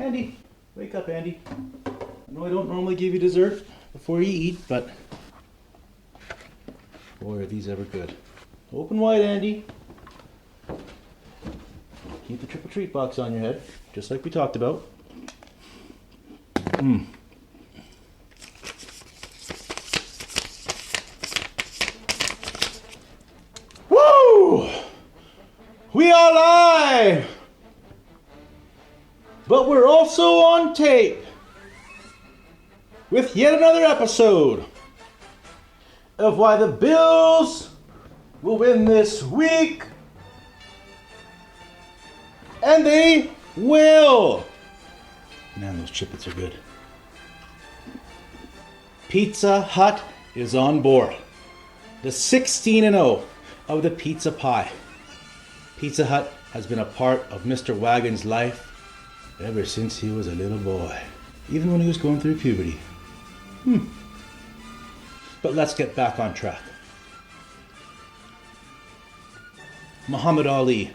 Andy, wake up, Andy. I know I don't normally give you dessert before you eat, but boy, are these ever good. Open wide, Andy. Keep the triple treat box on your head, just like we talked about. Woo! We are live! But we're also on tape with yet another episode of why the Bills will win this week. And they will. Man, those chiplets are good. Pizza Hut is on board. The 16-0 of the pizza pie. Pizza Hut has been a part of Mr. Wagons' life ever since he was a little boy. Even when he was going through puberty. But let's get back on track. Muhammad Ali.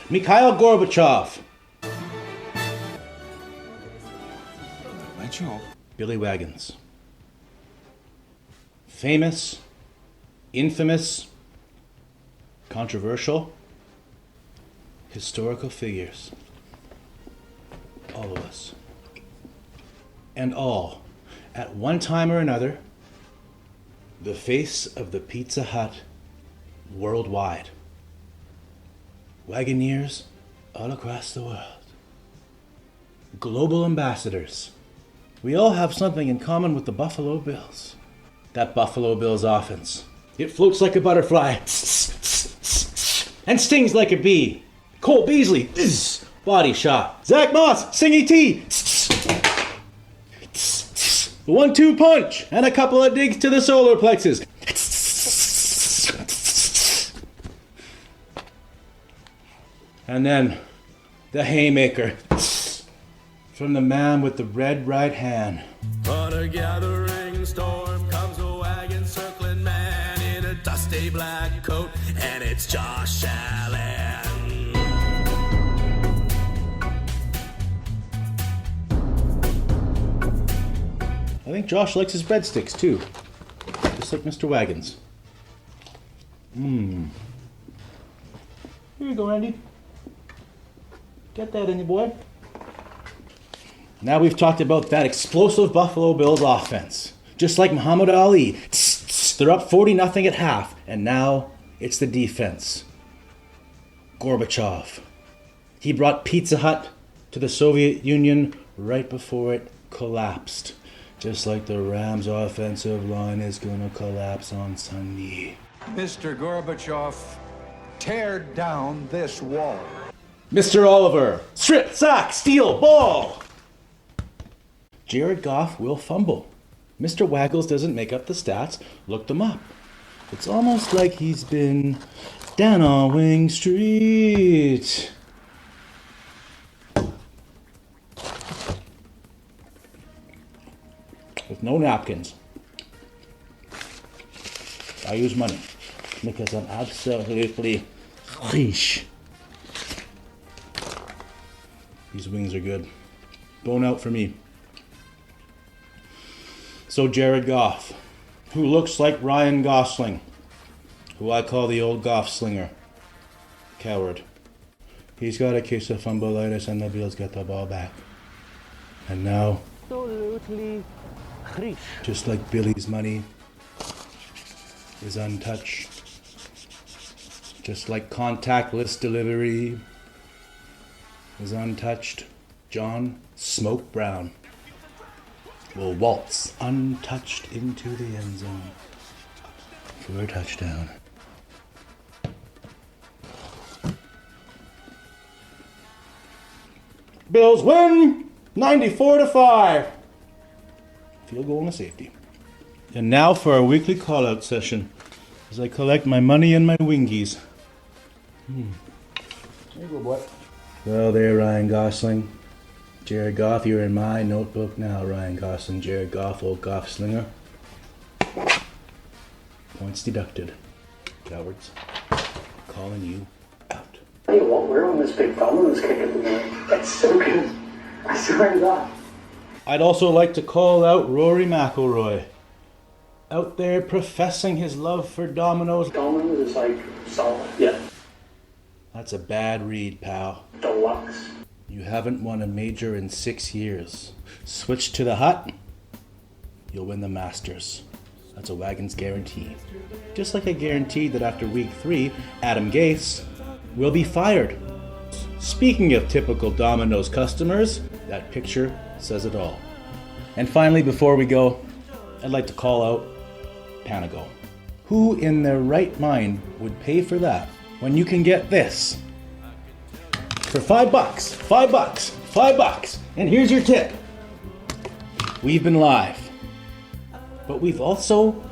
Mikhail Gorbachev. Billy Wagons. Famous, infamous, controversial, historical figures. All of us. And all, at one time or another, the face of the Pizza Hut worldwide. Wagoneers all across the world. Global ambassadors. We all have something in common with the Buffalo Bills. That Buffalo Bills offense. It floats like a butterfly and stings like a bee. Cole Beasley, body shot. Zach Moss, singy T. The 1-2 punch and a couple of digs to the solar plexus. And then the haymaker from the man with the red right hand. On a gathering storm comes a wagon circling man in a dusty black coat, and it's Josh Allen. I think Josh likes his breadsticks too, just like Mr. Wagons. Here you go, Andy. Get that in you, boy. Now we've talked about that explosive Buffalo Bills offense. Just like Muhammad Ali. They're up 40-0 at half, and now it's the defense. Gorbachev. He brought Pizza Hut to the Soviet Union right before it collapsed. Just like the Rams' offensive line is going to collapse on Sunday. Mr. Gorbachev, tear down this wall. Mr. Oliver, strip, sack, steal, ball. Jared Goff will fumble. Mr. Waggles doesn't make up the stats. Look them up. It's almost like he's been down on Wing Street. With no napkins. I use money because I'm absolutely rich. These wings are good. Bone out for me. So Jared Goff, who looks like Ryan Gosling, who I call the old Goff slinger. Coward. He's got a case of fumbleitis and the Bills get the ball back. And now, absolutely rich. Just like Billy's money is untouched. Just like contactless delivery is untouched, John Smoke Brown will waltz untouched into the end zone for a touchdown. Bills win 94-5. Field goal and a safety. And now for our weekly call-out session as I collect my money and my wingies. There you go, boy. Well, there, Ryan Gosling. Jared Goff, you're in my notebook now, Ryan Gosling. Jared Goff, old Goff slinger. Points deducted. Cowards. Calling you out. Hey, what? We're on this big Domino's kick at the minute. That's so good. I swear to God. I'd also like to call out Rory McIlroy. Out there professing his love for Domino's. Domino's is like solid. Yeah. That's a bad read, pal. Deluxe. You haven't won a major in 6 years. Switch to the hut, you'll win the Masters. That's a Wagons guarantee. Just like I guaranteed that after week 3, Adam Gase will be fired. Speaking of typical Domino's customers, that picture says it all. And finally, before we go, I'd like to call out Panago. Who in their right mind would pay for that when you can get this for $5? $5. And here's your tip. We've been live, but we've also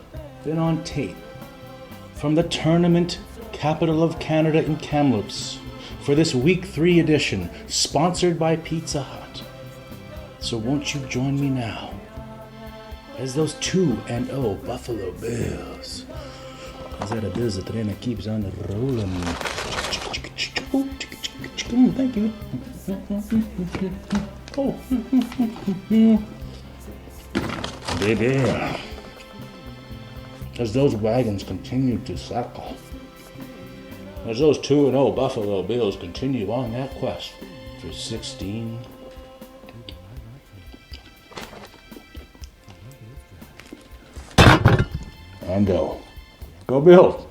been on tape from the tournament capital of Canada in Kamloops for this week 3 edition, sponsored by Pizza Hut. So won't you join me now as those 2-0 Buffalo Bills, as that Bills, the train keeps on rolling. Thank you. Oh. Baby. As those wagons continue to circle, as those 2-0 Buffalo Bills continue on that quest for 16. And go. Go Bills.